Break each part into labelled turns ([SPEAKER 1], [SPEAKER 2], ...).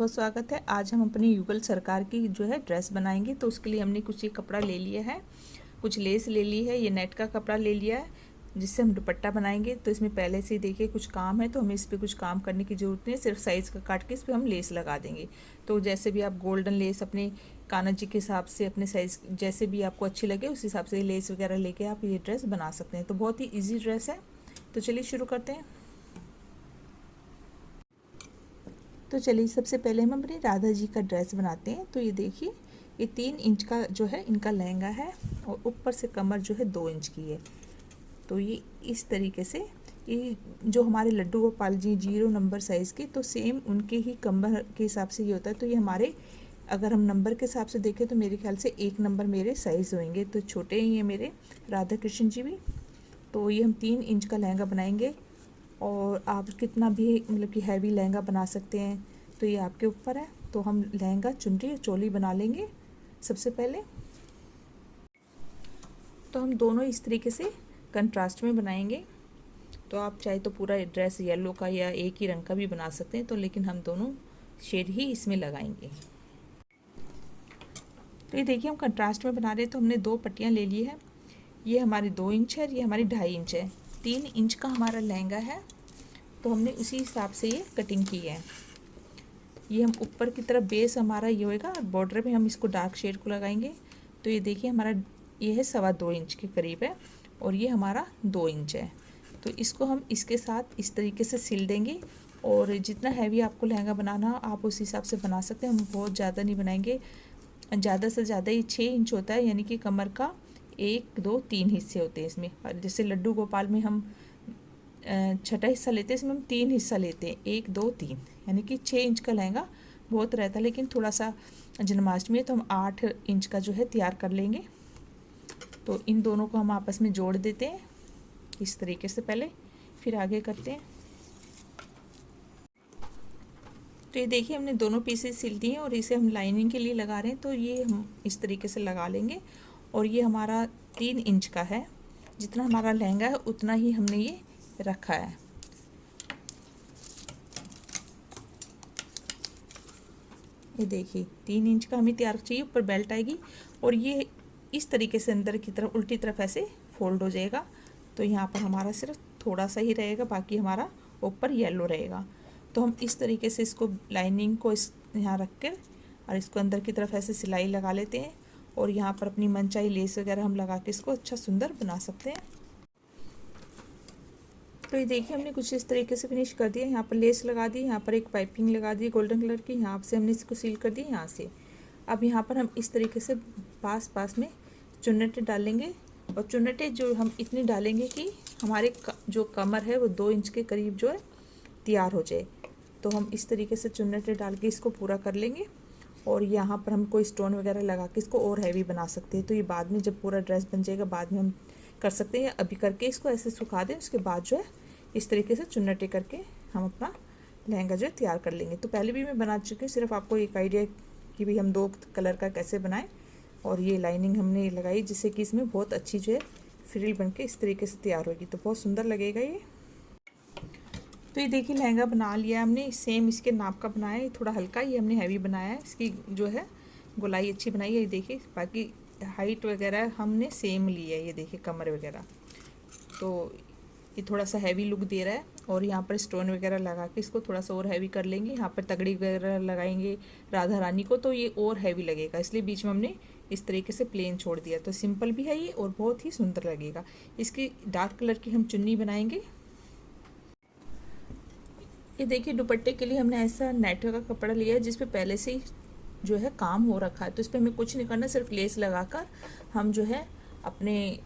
[SPEAKER 1] बहुत स्वागत है। आज हम अपनी युगल सरकार की जो है ड्रेस बनाएंगे। तो उसके लिए हमने कुछ ये कपड़ा ले लिया है, कुछ लेस ले ली है, ये नेट का कपड़ा ले लिया है जिससे हम दुपट्टा बनाएंगे। तो इसमें पहले से देखिए कुछ काम है, तो हमें इस पर कुछ काम करने की ज़रूरत नहीं है, सिर्फ साइज़ का काट के इस पर हम लेस लगा देंगे। तो जैसे भी आप गोल्डन लेस अपने कान्हा जी के हिसाब से अपने साइज़ जैसे भी आपको अच्छी लगे उस हिसाब से लेस वगैरह लेके आप ये ड्रेस बना सकते हैं। तो बहुत ही ईजी ड्रेस है। तो चलिए शुरू करते हैं। तो चलिए सबसे पहले हम अपनी राधा जी का ड्रेस बनाते हैं। तो ये देखिए, ये 3 इंच का जो है इनका लहंगा है और ऊपर से कमर जो है 2 इंच की है। तो ये इस तरीके से, ये जो हमारे लड्डू गोपाल जी 0 नंबर साइज़ के, तो सेम उनके ही कमर के हिसाब से ये होता है। तो ये हमारे, अगर हम नंबर के हिसाब से देखें तो मेरे ख्याल से 1 नंबर मेरे साइज़ होंगे। तो छोटे ही हैं मेरे राधा कृष्ण जी भी। तो ये हम 3 इंच का लहंगा बनाएंगे और आप कितना भी मतलब कि हैवी लहंगा बना सकते हैं, तो ये आपके ऊपर है। तो हम लहंगा, चुनरी और चोली बना लेंगे सबसे पहले। तो हम दोनों इस तरीके से कंट्रास्ट में बनाएंगे। तो आप चाहे तो पूरा ड्रेस येलो का या एक ही रंग का भी बना सकते हैं, तो लेकिन हम दोनों शेड ही इसमें लगाएंगे। तो ये देखिए हम कंट्रास्ट में बना रहे हैं। तो हमने 2 पट्टियाँ ले ली है, ये हमारी 2 इंच है, ये हमारी 2.5 इंच है। 3 इंच का हमारा लहंगा है, तो हमने उसी हिसाब से ये कटिंग की है। ये हम ऊपर की तरफ बेस हमारा ये होएगा, बॉर्डर पे हम इसको डार्क शेड को लगाएंगे। तो ये देखिए हमारा ये है 2.25 इंच के करीब है और ये हमारा 2 इंच है। तो इसको हम इसके साथ इस तरीके से सिल देंगे। और जितना हैवी आपको लहंगा बनाना हो आप उस हिसाब से बना सकते हैं। हम बहुत ज़्यादा नहीं बनाएंगे, ज़्यादा से ज़्यादा ये 6 इंच होता है, यानी कि कमर का 1 2 3 हिस्से होते हैं इसमें। और जैसे लड्डू गोपाल में हम छठा हिस्सा लेते हैं, इसमें हम 3 हिस्सा लेते हैं, 1 2 3, यानी कि 6 इंच का लहंगा बहुत रहता है। लेकिन थोड़ा सा जन्माष्टमी है तो हम 8 इंच का जो है तैयार कर लेंगे। तो इन दोनों को हम आपस में जोड़ देते हैं इस तरीके से पहले, फिर आगे करते हैं। तो ये देखिए हमने दोनों पीसेस सिल दिए हैं और इसे हम लाइनिंग के लिए लगा रहे हैं। तो ये हम इस तरीके से लगा लेंगे। और ये हमारा 3 इंच का है, जितना हमारा लहंगा है उतना ही हमने ये रखा है। ये देखिए 3 इंच का हमें तैयार चाहिए, ऊपर बेल्ट आएगी और ये इस तरीके से अंदर की तरफ उल्टी तरफ ऐसे फोल्ड हो जाएगा। तो यहाँ पर हमारा सिर्फ थोड़ा सा ही रहेगा, बाकी हमारा ऊपर येलो रहेगा। तो हम इस तरीके से इसको लाइनिंग को इस यहाँ रख कर और इसको अंदर की तरफ ऐसे सिलाई लगा लेते हैं। और यहाँ पर अपनी मनचाही लेस वगैरह हम लगा के इसको अच्छा सुंदर बना सकते हैं। तो ये देखिए हमने कुछ इस तरीके से फिनिश कर दिया। यहाँ पर लेस लगा दी, यहाँ पर एक पाइपिंग लगा दी गोल्डन कलर की, यहाँ से हमने इसको सील कर दी यहाँ से। अब यहाँ पर हम इस तरीके से पास पास में चुन्नटें डालेंगे। और चुन्नटें जो हम इतनी डालेंगे कि हमारे जो कमर है वो 2 इंच के करीब जो है तैयार हो जाए। तो हम इस तरीके से चुन्नटें डाल के इसको पूरा कर लेंगे। और यहाँ पर हम कोई स्टोन वगैरह लगा के इसको और हैवी बना सकते हैं। तो ये बाद में जब पूरा ड्रेस बन जाएगा बाद में हम कर सकते हैं, या अभी करके इसको ऐसे सुखा दें, उसके बाद जो है इस तरीके से चुन्नटें करके हम अपना लहंगा जो है तैयार कर लेंगे। तो पहले भी मैं बना चुकी हूँ, सिर्फ आपको एक आइडिया कि भाई हम 2 कलर का कैसे बनाएं। और ये लाइनिंग हमने लगाई जिससे कि इसमें बहुत अच्छी जो है फ्रिल बन के इस तरीके से तैयार होगी, तो बहुत सुंदर लगेगा ये। तो ये देखिए लहंगा बना लिया हमने, सेम इसके नाप का बनाया है, थोड़ा हल्का ये हमने हैवी बनाया है, इसकी जो है गोलाई अच्छी बनाई है। ये देखिए बाकी हाइट वगैरह हमने सेम ली है, ये देखिए कमर वगैरह। तो ये थोड़ा सा हैवी लुक दे रहा है। और यहाँ पर स्टोन वगैरह लगा के इसको थोड़ा सा और हैवी कर लेंगे। यहाँ पर तगड़ी वगैरह लगाएंगे राधा रानी को, तो ये और हैवी लगेगा, इसलिए बीच में हमने इस तरीके से प्लेन छोड़ दिया। तो सिंपल भी है ये और बहुत ही सुंदर लगेगा। इसकी डार्क कलर की हम चुन्नी बनाएंगे। ये देखिए दुपट्टे के लिए हमने ऐसा नेट का कपड़ा लिया है जिस पे पहले से ही जो है काम हो रखा है। तो इस पर हमें कुछ नहीं करना, सिर्फ लेस लगाकर हम जो है अपने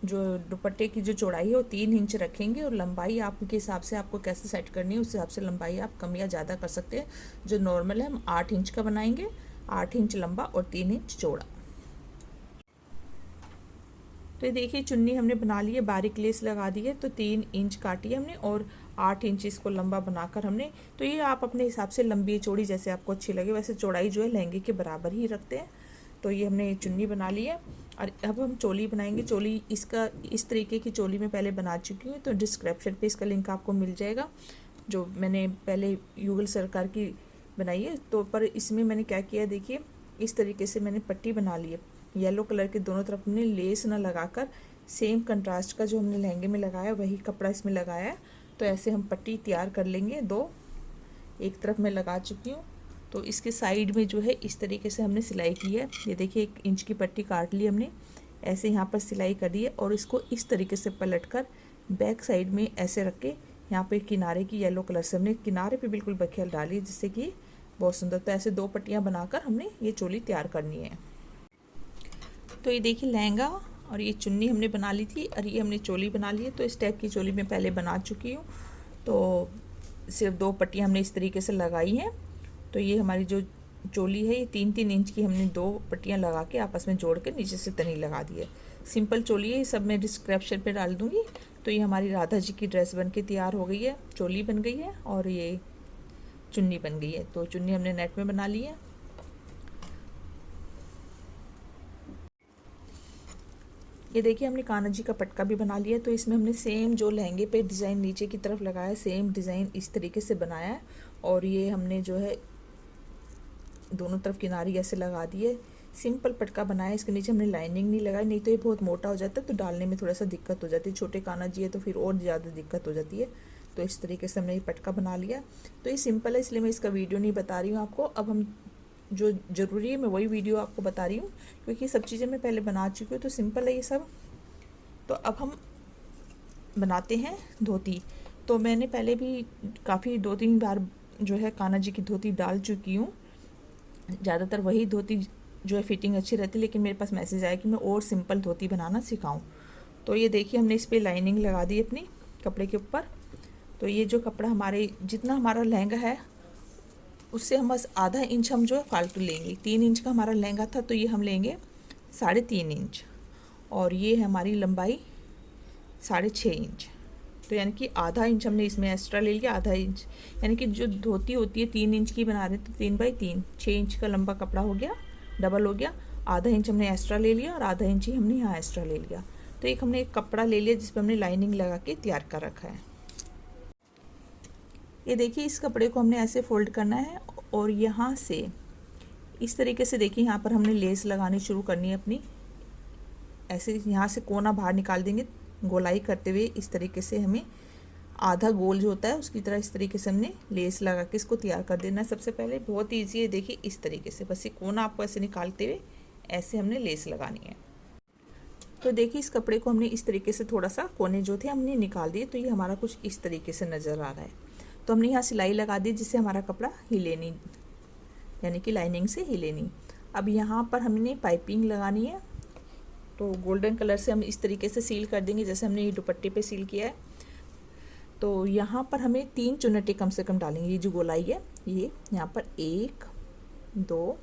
[SPEAKER 1] जो दुपट्टे की जो चौड़ाई है वो 3 इंच रखेंगे। और लंबाई आपके हिसाब से आपको कैसे सेट करनी है उस हिसाब से लंबाई आप कम या ज़्यादा कर सकते हैं। जो नॉर्मल है हम 8 इंच का बनाएंगे, 8 इंच लंबा और 3 इंच चौड़ा। तो ये देखिए चुन्नी हमने बना ली है, बारीक लेस लगा दी है, तो 3 इंच काटी है हमने और 8 इंच इसको लंबा बनाकर हमने। तो ये आप अपने हिसाब से लंबी चौड़ी जैसे आपको अच्छी लगे वैसे चौड़ाई जो है लहंगे के बराबर ही रखते हैं। तो ये हमने चुन्नी बना ली है। और अब हम चोली बनाएंगे। चोली इसका इस तरीके की चोली मैं पहले बना चुकी हूँ, तो डिस्क्रिप्शन पे इसका लिंक आपको मिल जाएगा। जो मैंने पहले युगल सरकार की बनाई है। तो पर इसमें मैंने क्या किया, देखिए इस तरीके से मैंने पट्टी बना ली है। येलो कलर के दोनों तरफ हमने लेस ना लगाकर सेम कंट्रास्ट का जो हमने लहंगे में लगाया वही कपड़ा इसमें लगाया है। तो ऐसे हम पट्टी तैयार कर लेंगे। दो एक तरफ मैं लगा चुकी हूँ। तो इसके साइड में जो है इस तरीके से हमने सिलाई की है। ये देखिए 1 इंच की पट्टी काट ली हमने, ऐसे यहाँ पर सिलाई करी है और इसको इस तरीके से पलटकर बैक साइड में ऐसे रख के यहाँ पे किनारे की येलो कलर से हमने किनारे पे बिल्कुल बखेल डाली, जिससे कि बहुत सुंदर। तो ऐसे 2 पट्टियाँ बनाकर हमने ये चोली तैयार करनी है। तो ये देखिए लहंगा और ये चुन्नी हमने बना ली थी और ये हमने चोली बना ली है। तो इस टाइप की चोली मैं पहले बना चुकी हूँ। तो सिर्फ 2 पट्टियाँ हमने इस तरीके से लगाई हैं। तो ये हमारी जो चोली है ये 3-3 इंच की हमने 2 पट्टियाँ लगा के आपस में जोड़ के नीचे से तनी लगा दी है। सिंपल चोली है, ये सब मैं डिस्क्रिप्शन पे डाल दूँगी। तो ये हमारी राधा जी की ड्रेस बन के तैयार हो गई है, चोली बन गई है और ये चुन्नी बन गई है। तो चुन्नी हमने नेट में बना ली है। ये देखिए हमने कान्हा जी का पटका भी बना लिया। तो इसमें हमने सेम जो लहंगे पे डिज़ाइन नीचे की तरफ लगाया, सेम डिज़ाइन इस तरीके से बनाया है। और ये हमने जो है दोनों तरफ किनारी ऐसे लगा दी है। सिंपल पटका बनाया, इसके नीचे हमने लाइनिंग नहीं लगाई, नहीं तो ये बहुत मोटा हो जाता है तो डालने में थोड़ा सा दिक्कत हो जाती है। छोटे कान्हा जी है तो फिर और ज़्यादा दिक्कत हो जाती है। तो इस तरीके से हमने ये पटका बना लिया। तो ये सिंपल है, इसलिए मैं इसका वीडियो नहीं बता रही हूँ आपको। अब हम जो ज़रूरी है मैं वही वीडियो आपको बता रही हूँ, क्योंकि ये सब चीज़ें मैं पहले बना चुकी हूँ। तो सिंपल है ये सब। तो अब हम बनाते हैं धोती। तो मैंने पहले भी काफ़ी 2-3 बार जो है कान्हा जी की धोती डाल चुकी हूँ। ज़्यादातर वही धोती जो है फिटिंग अच्छी रहती है, लेकिन मेरे पास मैसेज आया कि मैं और सिंपल धोती बनाना सिखाऊं। तो ये देखिए हमने इस पर लाइनिंग लगा दी अपनी कपड़े के ऊपर। तो ये जो कपड़ा हमारे जितना हमारा लहंगा है उससे हम बस आधा इंच हम जो है फालतू लेंगे। 3 इंच का हमारा लहंगा था तो ये हम लेंगे 3.5 इंच, और ये है हमारी लंबाई 6.5 इंच। तो यानी कि आधा इंच हमने इसमें एक्स्ट्रा ले लिया, आधा इंच। यानी कि जो धोती होती है 3 इंच की बना रहे तो 3x3 6 इंच का लंबा कपड़ा हो गया, डबल हो गया। आधा इंच हमने एक्स्ट्रा ले लिया और आधा इंच ही हमने यहाँ एक्स्ट्रा ले लिया। तो हमने एक कपड़ा ले लिया जिस पर हमने लाइनिंग लगा के तैयार कर रखा है। ये देखिए इस कपड़े को हमने ऐसे फोल्ड करना है और यहाँ से इस तरीके से देखिए यहाँ पर हमने लेस लगानी शुरू करनी है अपनी। ऐसे यहाँ से कोना बाहर निकाल देंगे गोलाई करते हुए। इस तरीके से हमें आधा गोल जो होता है उसकी तरह इस तरीके से हमने लेस लगा के इसको तैयार कर देना है। सबसे पहले बहुत ईजी है, देखिए इस तरीके से बस ये कोना आपको ऐसे निकालते हुए ऐसे हमने लेस लगानी है। तो देखिए इस कपड़े को हमने इस तरीके से थोड़ा सा कोने जो थे हमने निकाल दिए। तो ये हमारा कुछ इस तरीके से नज़र आ रहा है। तो हमने यहाँ सिलाई लगा दी जिससे हमारा कपड़ा हिले नहीं, यानी कि लाइनिंग से हिले नहीं। अब यहाँ पर हमने पाइपिंग लगानी है। तो गोल्डन कलर से हम इस तरीके से सील कर देंगे जैसे हमने ये दुपट्टे पे सील किया है। तो यहाँ पर हमें 3 चुन्नटे कम से कम डालेंगे। ये जो गोलाई है ये यहाँ पर 1 2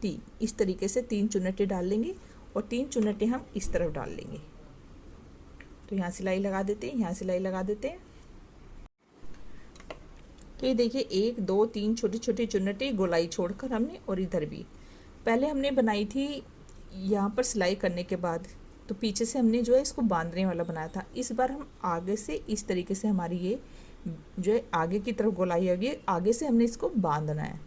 [SPEAKER 1] 3 इस तरीके से 3 चुन्नटे डाल लेंगे और 3 चुन्नटे हम इस तरफ डाल लेंगे। तो यहाँ सिलाई लगा देते हैं, यहाँ सिलाई लगा देते हैं। तो ये देखिए 1 2 3 छोटी छोटी चुन्नटे गोलाई छोड़कर हमने, और इधर भी पहले हमने बनाई थी यहाँ पर सिलाई करने के बाद। तो पीछे से हमने जो है इसको बांधने वाला बनाया था। इस बार हम आगे से इस तरीके से हमारी ये जो है आगे की तरफ गोलाई होगी, आगे से हमने इसको बांधना है।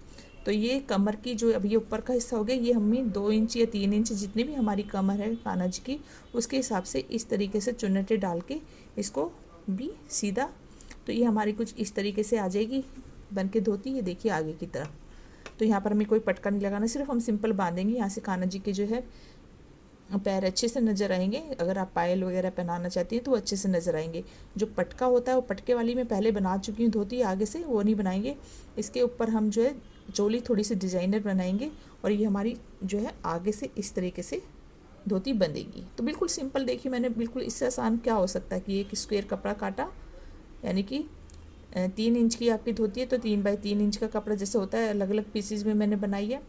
[SPEAKER 1] तो ये कमर की जो अब ये ऊपर का हिस्सा हो गया, ये हमें 2 इंच या 3 इंच जितनी भी हमारी कमर है कान्हा जी की उसके हिसाब से इस तरीके से चुन्नटे डाल के इसको भी सीधा। तो ये हमारी कुछ इस तरीके से आ जाएगी बन के धोती। ये देखिए आगे की तरफ। तो यहाँ पर हमें कोई पटका नहीं लगाना, सिर्फ हम सिंपल बांधेंगे। यहाँ से कान्हा जी के जो है पैर अच्छे से नज़र आएंगे। अगर आप पायल वगैरह पहनाना चाहती हैं तो अच्छे से नज़र आएंगे। जो पटका होता है वो पटके वाली मैं पहले बना चुकी हूँ धोती, आगे से वो नहीं बनाएंगे। इसके ऊपर हम जो है चोली थोड़ी सी डिज़ाइनर बनाएंगे और ये हमारी जो है आगे से इस तरीके से धोती बंधेगी। तो बिल्कुल सिंपल, देखिए मैंने बिल्कुल इससे आसान क्या हो सकता है कि एक स्क्वायर कपड़ा काटा, यानी कि 3 इंच की आपकी धोती है तो 3x3 इंच का कपड़ा जैसे होता है अलग अलग पीसीज में मैंने बनाई है।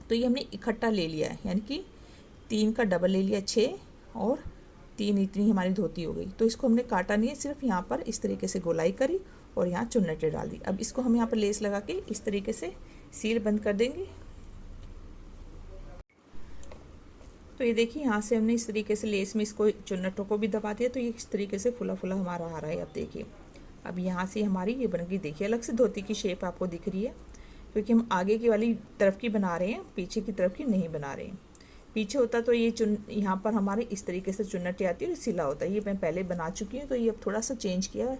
[SPEAKER 1] तो ये हमने इकट्ठा ले लिया है, यानी कि 3 का डबल ले लिया 6 और 3 इतनी हमारी धोती हो गई। तो इसको हमने काटा नहीं है, सिर्फ यहाँ पर इस तरीके से गोलाई करी और यहाँ चुन्नटे डाल दी। अब इसको हम यहाँ पर लेस लगा के इस तरीके से सील बंद कर देंगे। तो ये देखिए यहाँ से हमने इस तरीके से लेस में इसको चुन्नटों को भी दबा दिया। तो ये इस तरीके से फुला फुला हमारा आ रहा है। अब देखिए अब यहाँ से हमारी ये बन गई, देखिए अलग से धोती की शेप आपको दिख रही है। क्योंकि हम आगे की वाली तरफ की बना रहे हैं, पीछे की तरफ की नहीं बना रहे हैं। पीछे होता तो ये यहाँ पर हमारे इस तरीके से चुन्नटी आती है और सिला होता है। ये मैं पहले बना चुकी हूँ, तो ये अब थोड़ा सा चेंज किया है,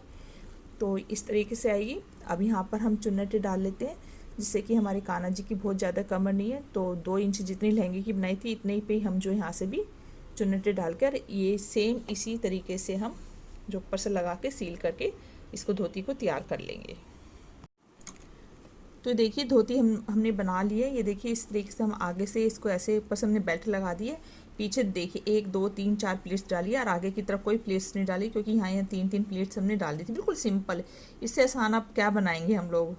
[SPEAKER 1] तो इस तरीके से आएगी। अब यहाँ पर हम चुन्नटे डाल लेते हैं, जिससे कि हमारे कान्हा जी की बहुत ज़्यादा कमर नहीं है, तो 2 इंच जितनी लहंगे की बनाई थी इतने ही पे हम जो यहाँ से भी चुन्नटे डालकर ये सेम इसी तरीके से हम जो ऊपर से लगा के सील करके इसको धोती को तैयार कर लेंगे। तो देखिए धोती हमने बना ली है। ये देखिए इस तरीके से हम आगे से इसको ऐसे ऊपर से हमने बेल्ट लगा दी है। पीछे देखिए 1 2 3 4 प्लेट्स डाली है और आगे की तरफ कोई प्लेट्स नहीं डाली, क्योंकि यहाँ 3 प्लेट्स हमने डाल दी थी। बिल्कुल सिंपल, इससे आसान आप क्या बनाएंगे हम लोग।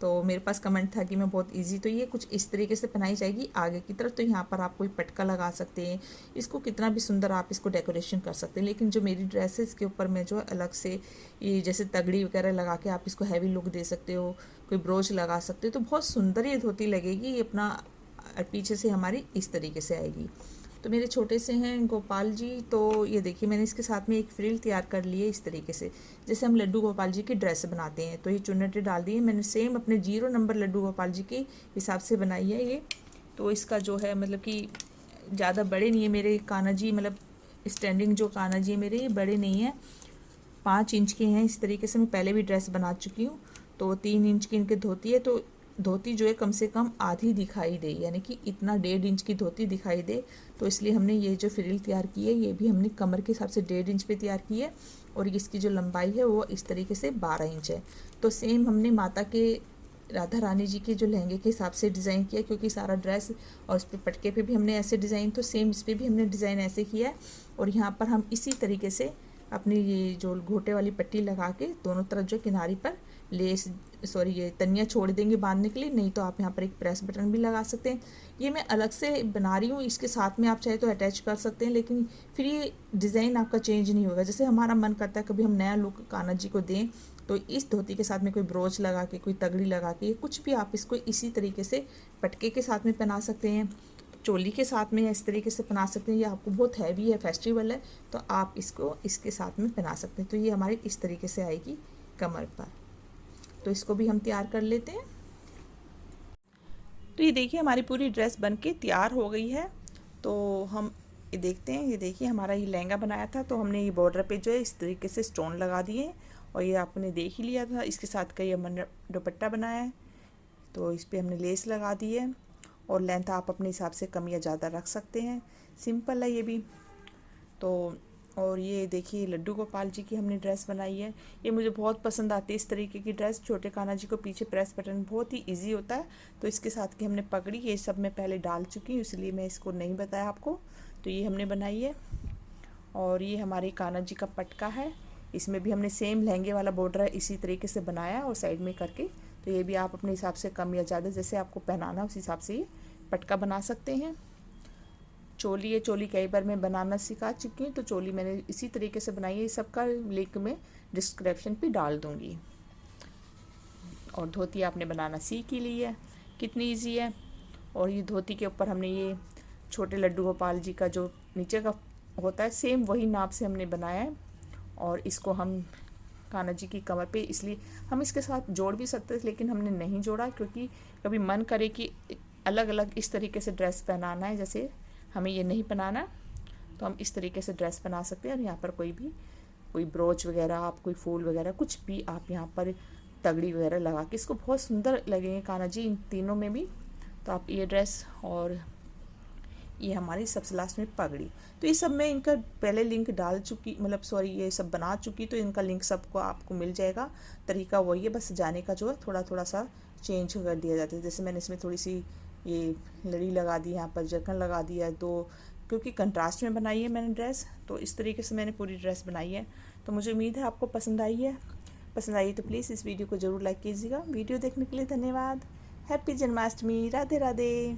[SPEAKER 1] तो मेरे पास कमेंट था कि मैं बहुत इजी, तो ये कुछ इस तरीके से पहनाई जाएगी आगे की तरफ। तो यहाँ पर आप कोई पटका लगा सकते हैं, इसको कितना भी सुंदर आप इसको डेकोरेशन कर सकते हैं। लेकिन जो मेरी ड्रेस है इसके ऊपर मैं जो अलग से ये जैसे तगड़ी वगैरह लगा के आप इसको हैवी लुक दे सकते हो, कोई ब्रोच लगा सकते हो, तो बहुत सुंदर ये धोती लगेगी। ये अपना पीछे से हमारी इस तरीके से आएगी। तो मेरे छोटे से हैं गोपाल जी, तो ये देखिए मैंने इसके साथ में एक फ्रिल तैयार कर ली है इस तरीके से, जैसे हम लड्डू गोपाल जी की ड्रेस बनाते हैं। तो ये चुन्नटे डाल दिए मैंने, सेम अपने 0 नंबर लड्डू गोपाल जी के हिसाब से बनाई है ये। तो इसका जो है मतलब कि ज़्यादा बड़े नहीं है मेरे कान्हा जी, मतलब स्टैंडिंग जो कान्हा जी है मेरे ये बड़े नहीं हैं, 5 इंच के हैं। इस तरीके से मैं पहले भी ड्रेस बना चुकी हूँ। तो 3 इंच की इनके धोती है, तो धोती जो है कम से कम आधी दिखाई दे, यानी कि इतना 1.5 इंच की धोती दिखाई दे। तो इसलिए हमने ये जो फ्रिल तैयार की है ये भी हमने कमर के हिसाब से 1.5 इंच पे तैयार की है, और इसकी जो लंबाई है वो इस तरीके से 12 इंच है। तो सेम हमने माता के राधा रानी जी के जो लहंगे के हिसाब से डिज़ाइन किया, क्योंकि सारा ड्रेस और इस पर पटके पे भी हमने ऐसे डिज़ाइन, तो सेम इस पर भी हमने डिज़ाइन ऐसे किया है। और यहाँ पर हम इसी तरीके से अपनी ये जो घोटे वाली पट्टी लगा के दोनों तरफ जो किनारी पर लेस ये तनिया छोड़ देंगे बांधने के लिए, नहीं तो आप यहाँ पर एक प्रेस बटन भी लगा सकते हैं। ये मैं अलग से बना रही हूँ, इसके साथ में आप चाहे तो अटैच कर सकते हैं, लेकिन फिर ये डिज़ाइन आपका चेंज नहीं होगा। जैसे हमारा मन करता है कभी हम नया लुक कान्हा जी को दें, तो इस धोती के साथ में कोई ब्रोच लगा के, कोई तगड़ी लगा के, कुछ भी आप इसको इसी तरीके से पटके के साथ में पहना सकते हैं, चोली के साथ में इस तरीके से पहना सकते हैं। ये आपको बहुत हैवी है, फेस्टिवल है, तो आप इसको इसके साथ में पहना सकते हैं। तो ये हमारी इस तरीके से आएगी कमर पर। तो इसको भी हम तैयार कर लेते हैं। तो ये देखिए हमारी पूरी ड्रेस बनके तैयार हो गई है। तो हम ये देखते हैं, ये देखिए हमारा ये लहंगा बनाया था, तो हमने ये बॉर्डर पे जो है इस तरीके से स्टोन लगा दिए, और ये आपने देख ही लिया था। इसके साथ का ये हमने दुपट्टा बनाया है, तो इस पर हमने लेस लगा दी है, और लेंथ आप अपने हिसाब से कम या ज़्यादा रख सकते हैं। सिंपल है ये भी। तो और ये देखिए लड्डू गोपाल जी की हमने ड्रेस बनाई है, ये मुझे बहुत पसंद आती है इस तरीके की ड्रेस। छोटे कान्हा जी को पीछे प्रेस बटन बहुत ही इजी होता है। तो इसके साथ की हमने पगड़ी, ये सब मैं पहले डाल चुकी हूँ, इसलिए मैं इसको नहीं बताया आपको। तो ये हमने बनाई है, और ये हमारे कान्हा जी का पटका है, इसमें भी हमने सेम लहंगे वाला बॉर्डर इसी तरीके से बनाया और साइड में करके। तो ये भी आप अपने हिसाब से कम या ज़्यादा जैसे आपको पहनाना उस हिसाब से ये पटका बना सकते हैं। चोली है, चोली कई बार मैं बनाना सिखा चुकी हूँ, तो चोली मैंने इसी तरीके से बनाई है। सबका लिंक मैं डिस्क्रिप्शन पे डाल दूँगी। और धोती आपने बनाना सीख ही ली है, कितनी इजी है। और ये धोती के ऊपर हमने ये छोटे लड्डू गोपाल जी का जो नीचे का होता है सेम वही नाप से हमने बनाया है, और इसको हम कान्हा जी की कमर पे, इसलिए हम इसके साथ जोड़ भी सकते थे, लेकिन हमने नहीं जोड़ा, क्योंकि कभी मन करे कि अलग अलग इस तरीके से ड्रेस पहनाना है, जैसे हमें ये नहीं पहनाना, तो हम इस तरीके से ड्रेस बना सकते हैं। और यहाँ पर कोई ब्रोच वगैरह, आप कोई फूल वगैरह कुछ भी आप यहाँ पर तगड़ी वगैरह लगा के इसको बहुत सुंदर लगेंगे कान्हा जी इन तीनों में भी। तो आप ये ड्रेस, और ये हमारी सबसे लास्ट में पगड़ी, तो ये सब मैं इनका पहले लिंक डाल चुकी, मतलब ये सब बना चुकी, तो इनका लिंक सबको आपको मिल जाएगा। तरीका वही है, बस सजाने का जो है थोड़ा थोड़ा सा चेंज कर दिया जाता है। जैसे मैंने इसमें थोड़ी सी ये लड़ी लगा दी, यहाँ पर जरकन लगा दिया है, तो क्योंकि कंट्रास्ट में बनाई है मैंने ड्रेस, तो इस तरीके से मैंने पूरी ड्रेस बनाई है। तो मुझे उम्मीद है आपको पसंद आई है। पसंद आई तो प्लीज़ इस वीडियो को ज़रूर लाइक कीजिएगा। वीडियो देखने के लिए धन्यवाद। हैप्पी जन्माष्टमी, राधे राधे।